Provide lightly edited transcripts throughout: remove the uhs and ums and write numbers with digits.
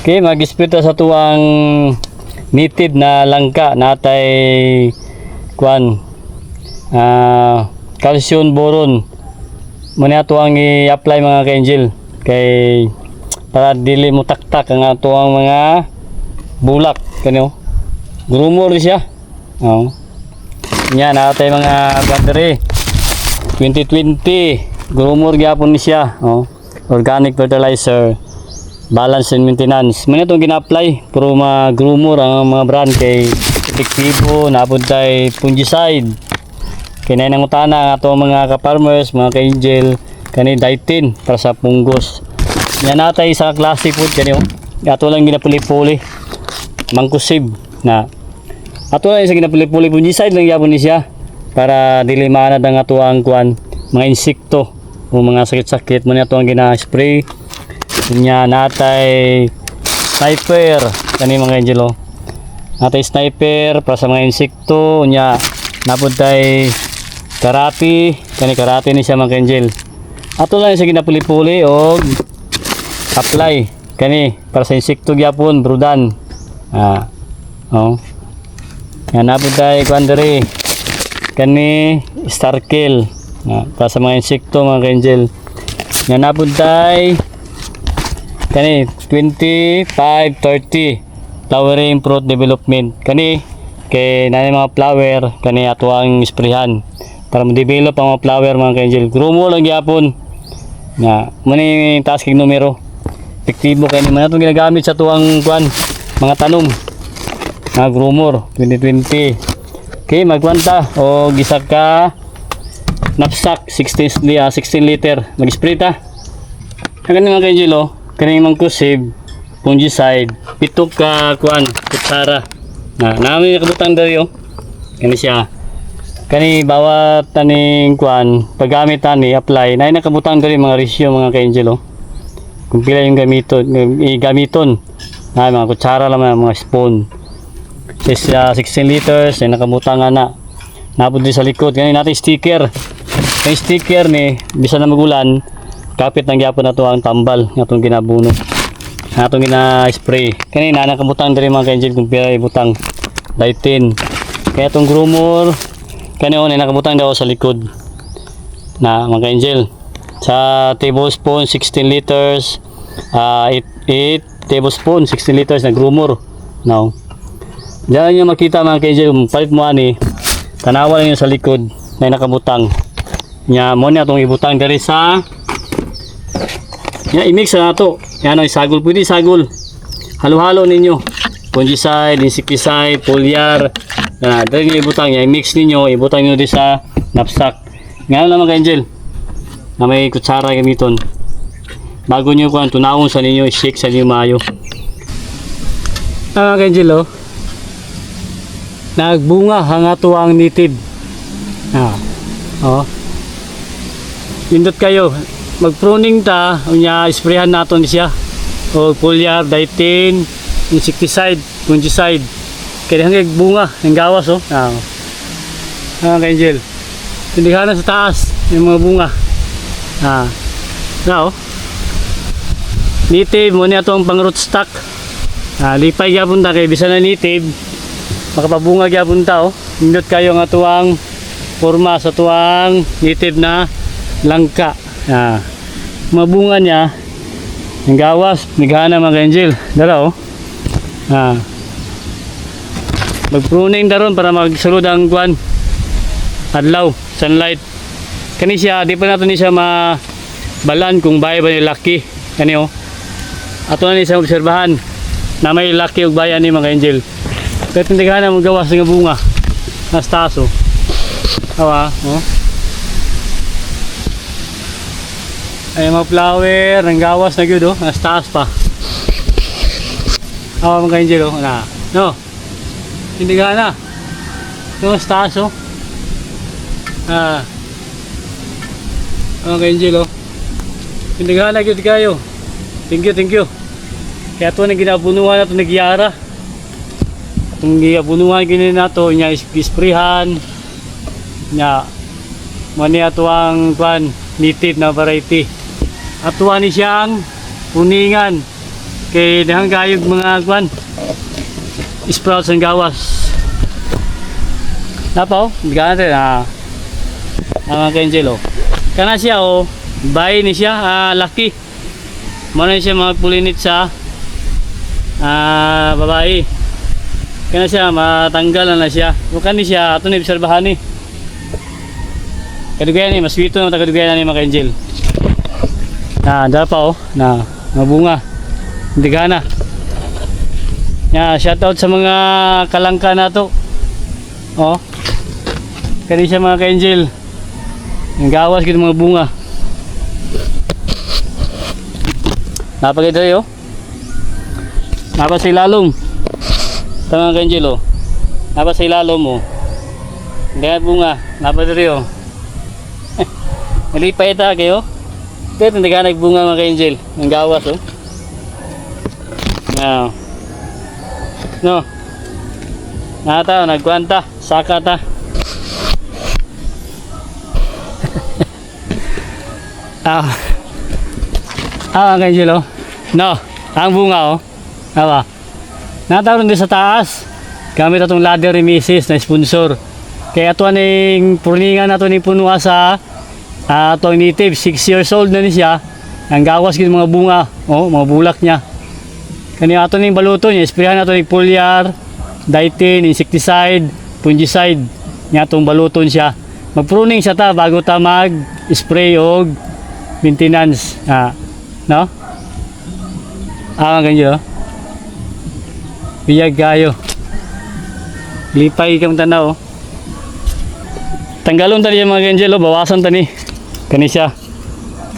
Okay, mag-split sa tuwang native na langka natay kuan calcium boron. Muna tuwang i-apply mga ka-angel kay para dili mo taktak ang tuwang mga bulak kanyo. Grumor siya. Oh. Nya natay mga battery 2020 grumor gyapon ni siya. Oh. Organic fertilizer. Balance and maintenance. Muna itong gina-apply. Pero mag-grumor ang mga brand kay epektibo, naapod tayo fungicide. Kaya nang utana ang ato mga ka-farmers, mga ka-angel, kani ditin para sa punggos. Yan natay sa klase food kanyo. Ato lang ginapuli-puli. Mangkusib na. Ato lang sa ginapuli-puli fungicide lang yapon ni siya para dili maanad ang ato ang kuan, mga insekto o mga sakit-sakit. Muna ito ang gina-spray. Nya natay sniper kani mga angelo. Natay sniper para sa mga insekto nya napud tay karate kani karate ni siya mga angel. Ato lang sa ginapuli-puli og apply kani para sa insekto gyapon brudan. Oh. Yan napud tay kuan diri kani star kill para sa mga insekto mga angel. Yan napud tay kani 25-30 flowering fruit development kani kay nanay mga flower kani ato ang isprehan para mo-develop ang mga flower mga ka-angel. Grumo lang gyapon na muni taas kay numero epektibo kay man atong ginagamit sa tuwang kuan mga tanom na grumor 2020. Okay, magkwanta o gisa ka knapsack 16 liter mag-spray ta kani mga ka-angel. Kaning mangkusib fungicide pitok ka kuan kutsara na nami nakabutang dali kani siya kani bawat taning kuan paggamit tani apply na nakabutang dali mga ratio mga ka-angel kung pila yung gamiton na mga kutsara lang mga spoon 16 liters ay nakabutang na napud sa likod kani natin sticker kani sticker ni bisa na magulan kapit ng gyapon na to ang tambal nga itong ginabuno nga itong gina-spray kanina nakabutang diri mga ka-angel kung pila ibutang lightin kaya itong grumor kanina nakabutang daw sa likod na mga ka-angel sa tablespoon 16 liters 8 tablespoon 16 liters na grumor now diyan nyo makita mga ka-angel kung palit mo ani tanawa lang yun sa likod na nakabutang nya mo na itong ibutang diri sa ya i-mix na to. Yan o, isagol. Pwede isagol. Halo-halo ninyo. Fungicide, insecticide, foliar. Dali nyo ibutang. I-mix ninyo. Ibutang nyo di sa knapsack. Ngayon lang mga ka-angel. Na may kutsara gamiton. Bago nyo kuhan, tunawon sa ninyo. I-shake sa ninyo maayo. Mga ka-angel o. Nagbunga ang ato ang native. Pindot kayo. Mag-pruning ta, unya isprehan naton siya. O foliar, ditin, insecticide, fungicide. Kaya hanggang bunga, ng gawas ka-angel. Tindihan na sa taas yung mga bunga. Native mo niya itong pang rootstock. Lipay gyapon ta kay bisa na native. Makapabunga gyapon ta Indot kayo nga tuwang forma sa tuwang native na langka. Mabunga niya ang gawas nigana mga ka-angel dala mag-pruning daron para magsulod ang kuan adlaw sunlight kani siya di pa nato ni siya mabalan kung bahay ba ni laki kani ato na ni sa obserbahan na may laki ug bayan ni mga ka-angel kaya tindigana mo gawas nga bunga nas taso ay mga flower ng gawas na gyud nas taas pa mga ka-angel no hindi ka na nas taas mga ka-angel hindi ka na gyud kayo thank you kaya ito na ginabunuhan na ito nagyara itong ginabunuhan gini na ito nya isprihan nya mani ato ang native na variety atuan ni siyang puningan kay dahang gayog mga kwan sprouts ang gawas. Napaw, bigyan natin mga ka-angel kana siya bay ni siya laki. Muna siya magpulinit sa babae. Kana siya matanggal na siya. Bukan ni siya ato ni obserbahan ni. Kadugayan ni maswito na tagadugayan ni mga ka-angel. Dapa na mabunga. Hindi gana. Shoutout sa mga kalangka na to. Kani siya mga ka-angel. Ang gawas kita mga bunga. Napakita yun. Napa sa ilalong. Ito mga ka-angel Napa sa ilalong mo. Hindi nga bunga. Napa dito yun. Malipay ita kayo. Ito hindi ka nagbunga mga ka-angel. Ang gawas No. Nata nagkwanta. Saka ta. Mga ka-angel No. Ang bunga Awa. Nataon din sa taas. Gamit atong ladder ni Mrs. na sponsor. Kaya ito aning purningan nato ni punua sa atong native. 6 years old na ni siya. Ang gawas gid mga bunga. Mga bulak niya. Kani ato ning baluto niya. Sprayan nato ni foliar, ditin, insecticide, fungicide. Niya atong baluton siya. Mag-pruning siya ta bago ta mag-spray og maintenance. No? Ganyan biyag kayo. Lipay kang tanaw. Tanggalon tani mga ka-angel bawasan tani. Kani siya.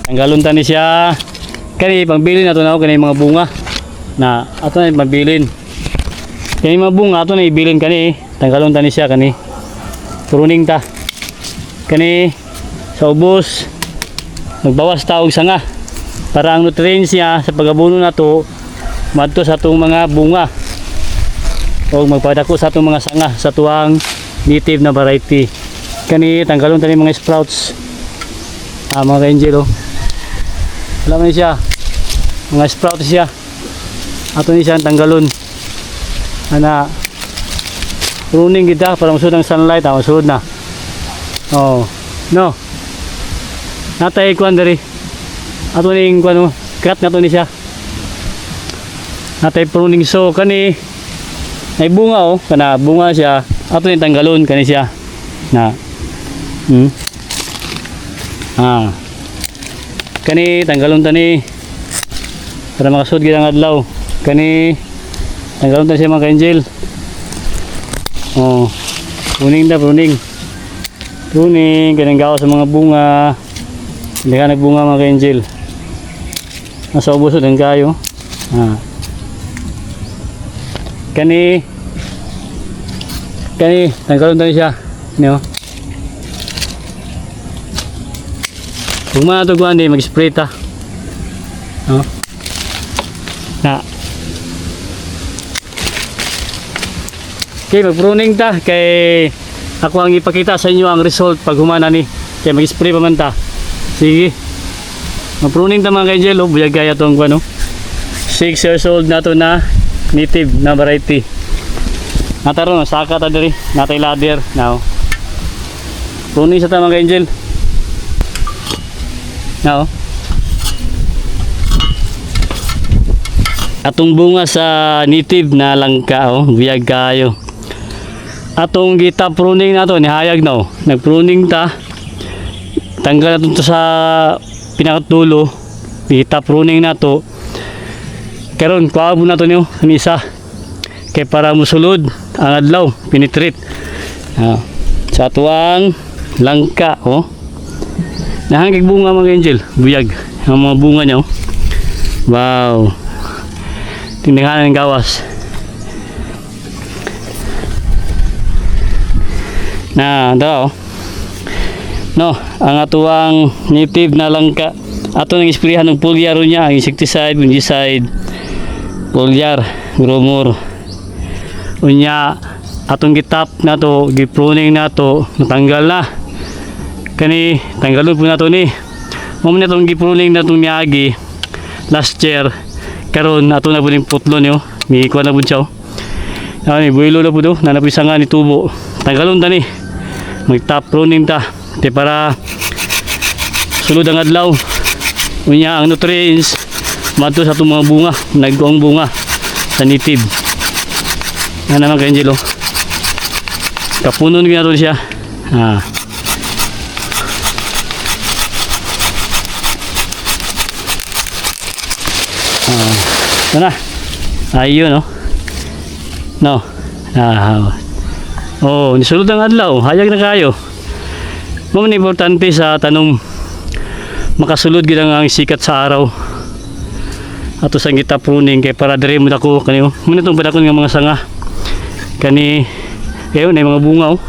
Tanggalon tani siya. Kani pangbilin nato na kani mga bunga. Na ato na mabilin. Kani mga bunga ato na ibilin kani. Tanggalon tani siya kani. Pruning ta. Kani sa ubos magbawas ta og sanga para ang nutrients niya sa pagabuno nato madto sa atong mga bunga o magpadako sa atong mga sanga sa tuwang native na variety. Kani tanggalon tani mga sprouts mga ka-angel wala man siya mga sprouts siya ato ni siya tanggalon pruning kita para masud ang sunlight masud na no natay kuan diri ato ning kuan cut nato ni siya natay pruning so kani ay bunga kana bunga siya ato ni tanggalon kani siya kani tanggalon tani para makasud gid ang adlaw kani tanggalon tani siya mga ka-angel pruning kanang gawas sa mga bunga hindi ka nagbunga mga ka-angel nasa ubos din kayo kani tanggalon tani siya kung matugwan di mag-spray ta okay mag-pruning ta kay ako ang ipakita sa inyo ang result pag humana ni kay mag-spray pa man ta sige mag-pruning ta mga ka-angel buyag kaya itong 6 years old na to na native na variety nataron saka ta diri natay ladder now pruning sa ta mga ka-angel now atong bunga sa native na langka buyag kayo atong gita pruning nato ni hayag na nagpruning ta tanggal nato to sa pinakatulo gita pruning nato karon kuha mo nato niyo ang isa kay para musulod ang adlaw penetrate sa tuwang langka nahangig bunga mga angel buyag ang mga bunga niya wow tindahan ng gawas daw no ang atuang native na langka ato nang isprihan ng foliar niya ang insecticide fungicide foliar gromor unya atong gitap nato gipruning nato natanggal na kani tanggalon po nato ni mo man itong gipruning natong niagi last year karon ato na po yung putlon yo. May kuha na po siya. May buhilo na po do. Nanapisa nga ni tubo. Tanggalon ta ni. Mag-top pruning ta. Te para sulod ang adlaw. Unya ang nutrients mato sa itong mga bunga. Nagkuang bunga sa native. Nga naman ka Angelo. Kapunon nga ito siya. Ito na. Ayun no. No. Oh, nisulod ang adlaw. Hayag na kayo. Mamang importante sa tanong makasulod gid ang sikat sa araw. Ato sang kita pruning kay para dire mo dako kaniyo. Muna tong padakon nga mga sanga. Kani ayo na mga bunga oh.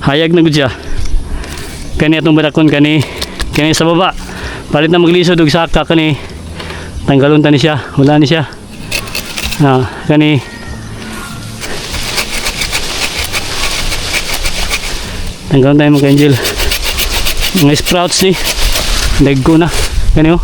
Hayag na gud siya. Kani atong padakon kani sa baba. Palit na maglisod og saka kani. Tanggalon ta ni siya. Wala ni siya. Kani tanggalon tayo mga angel. Mga sprouts ni. Dagko na. Kani oh.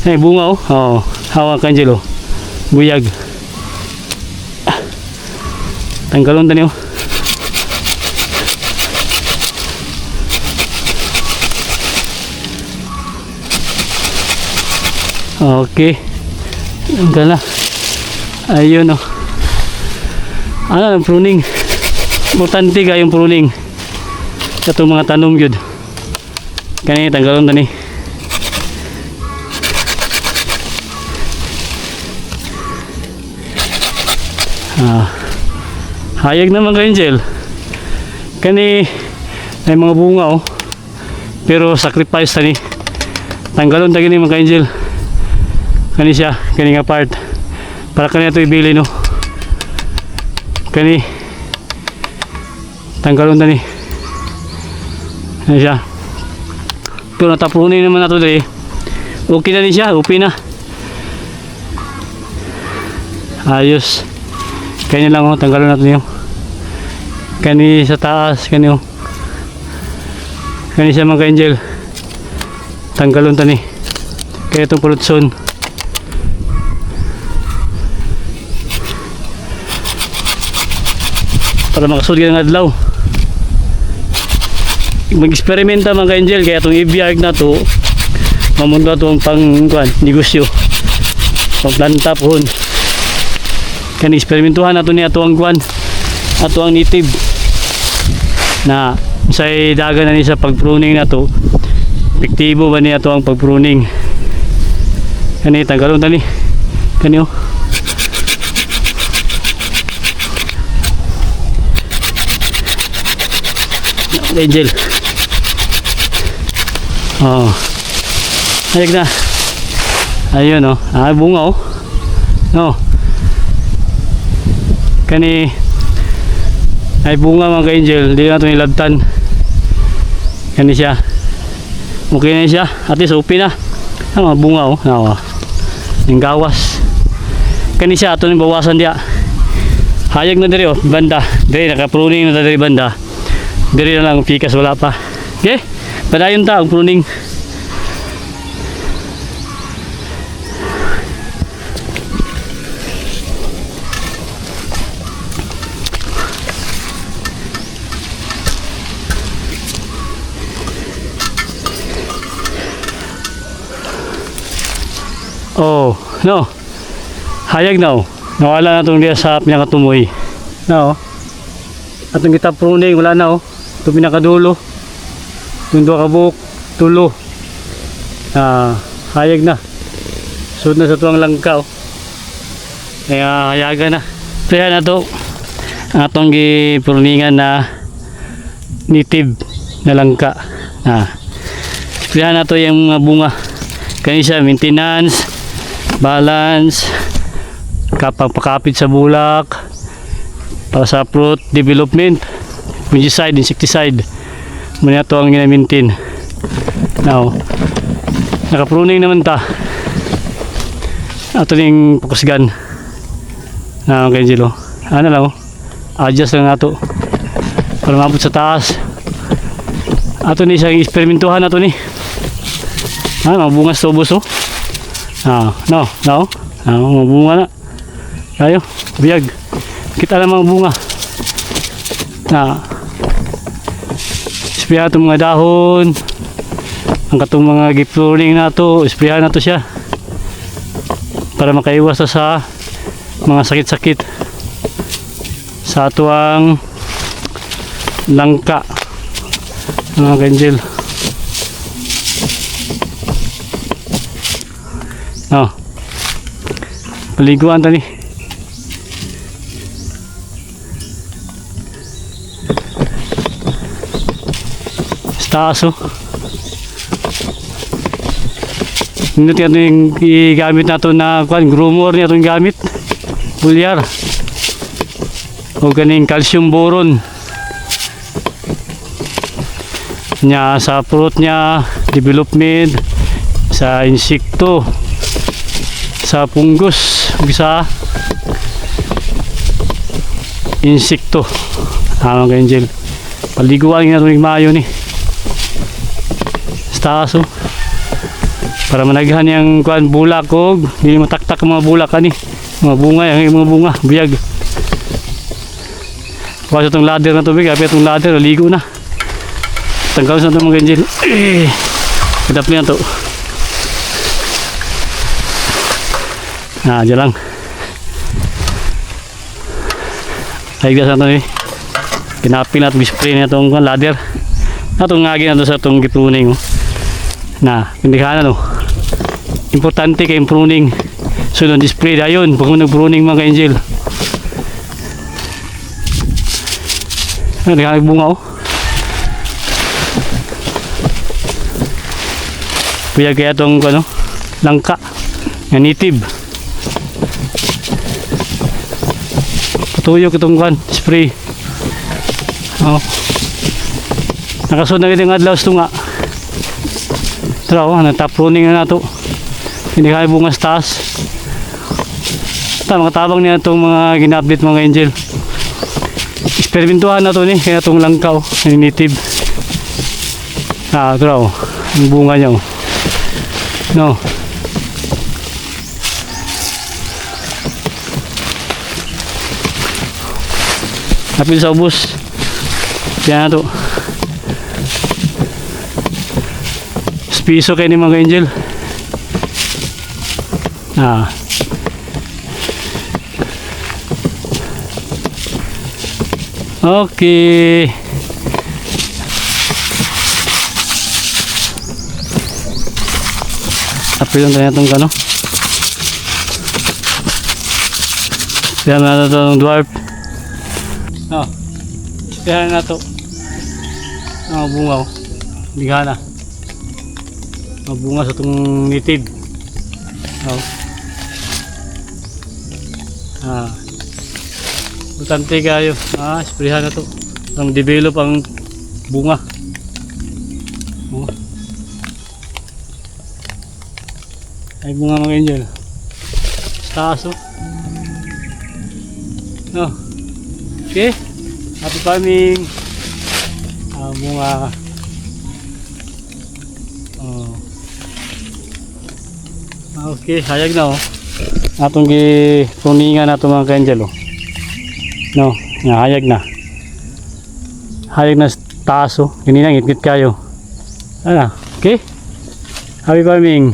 Ay bunga oh. Oh, hawak ka angel oh. Buyag. Tanggalon ta ni oh. Okay. Tanggal na. Ayun oh. Ano ang pruning? Importante ka yung pruning. Itong mga tanom yun. Kani tanggalon ta ni. Hayag naman ka angel. Kani ay mga bunga oh. Pero sacrifice ta ni. Tanggalon ta gini mga angel. Kani siya, kani nga part. Para kani ito ibili no. Kani tanggalon ta ni. Kani siya. Pero natapunin naman nato dali. Okay na ni siya, okay na. Ayos. Kani lang oh, tanggalon natin yung kani sa taas, kani oh. Kani siya mga angel. Tanggalon ta ni. Kaya itong pulutson. Para makasud ka ng adlaw. Mag-experimenta mga angel. Kaya itong i-biyag na to mamunta itong pang negosyo. Pang planta po. Kani eksperimentuhan nato ni ato ang kwan. Ato ang native. Na sa dagan na ni sa pag-pruning na to. Epektibo ba ni ato ang pag-pruning. Kani tanggalon tani. Kani oh. Angel. Oh. Hayag na. Ayun oh. Bunga oh. No. Kani ay bunga mga angel. Di na ito nilabtan. Kani siya. Okay na siya. At least okay na. Mga bunga oh. Yung gawas. Kani siya. Ito yung bawasan dia. Hayag na diri oh. Banda. Diri naka-pruning na diri banda. Diri na lang pikas wala pa. Okay? Padayon ta ang pruning. Oh, no. Hayag na oh. Nawala na itong diya sa pinakatumoy. No. Atong kita pruning wala na oh. Ito pinakadulo. Itong doon kabuk. Tulo. Hayag na. Sunod na sa tuwang langka oh. Kaya hayaga na. Kaya na ito. Atong gipruningan na native na langka. Kaya na ito yung mga bunga. Kaya siya maintenance, balance, kapagpakapit sa bulak, para sa fruit development, fungicide, insecticide. Muna ito ang gina-maintain. Now, naka-pruning naman ta. Ito yung focus gun. Okay, Angelo. Ano lang, adjust lang nato para mabot sa taas. Ito ni isang eksperimentuhan nato ni. Mga bungas tubos oh. No. Mga bunga na. Ayo, biyag. Kita lang mga bunga. Isprayan itong mga dahon. Ang katong mga gipluring na to, isprayan na to siya. Para makaiwas sa mga sakit-sakit sa atuang langka. Mga kanjel. Paliguan tani. Taas oh. Nindot yan yung gamit nato na groomer niya itong gamit. Bulyar. O ganing calcium boron. Nya sa fruit niya, development, sa insekto, sa fungus, sa insekto. Mga angel. Paliguan nga ito ng mayo ni. Taas oh. Para managhan yung bulak o hindi mataktak ang mga bulak ani. Mga bunga, yung mga bunga, biyag. Kasi itong ladder na tubig, kapit itong ladder, ligo na. Tanggal sa itong mga ganyan. Kadap niya ito. Diyan lang. Higdas na ito eh. Kinapin at bispray na itong ladder. Itong ngagi na ito sa itong gipruning oh. Pindihan importante kay pruning. So don't display dayon pag nag-pruning mga angel. Nagbunga oh. Kaya itong langka na native. Patuyok itong spray. Nakasunod na itong adlaw ito nga. Natap pruning na nato. Hindi kaya bunga sa taas. Mga tabang niya itong mga gina-update mga angel. Eksperimentuhan na ito ni. Kaya itong langkaw. Native. Ito raw. Ang bunga niya. No. Napil sa ubos. Kaya na ito. Piso kayo ni mga angel. Okay. Apil lang tayo itong Spihan na ito ng dwarf. Spihan na ito. Bunga ko. Hindi ka na. Mabunga sa itong native. Importante kayo. Sprayan na ito. Ang develop ang bunga. Ay bunga mga angel. Taas oh. Okay. Happy farming. Bunga. Okay, hayag na oh. Atong gi-pruningan nato mga ka-angel oh. Hayag na. Hayag na taas oh. Ganina ngit-ngit kayo. Okay. Happy farming.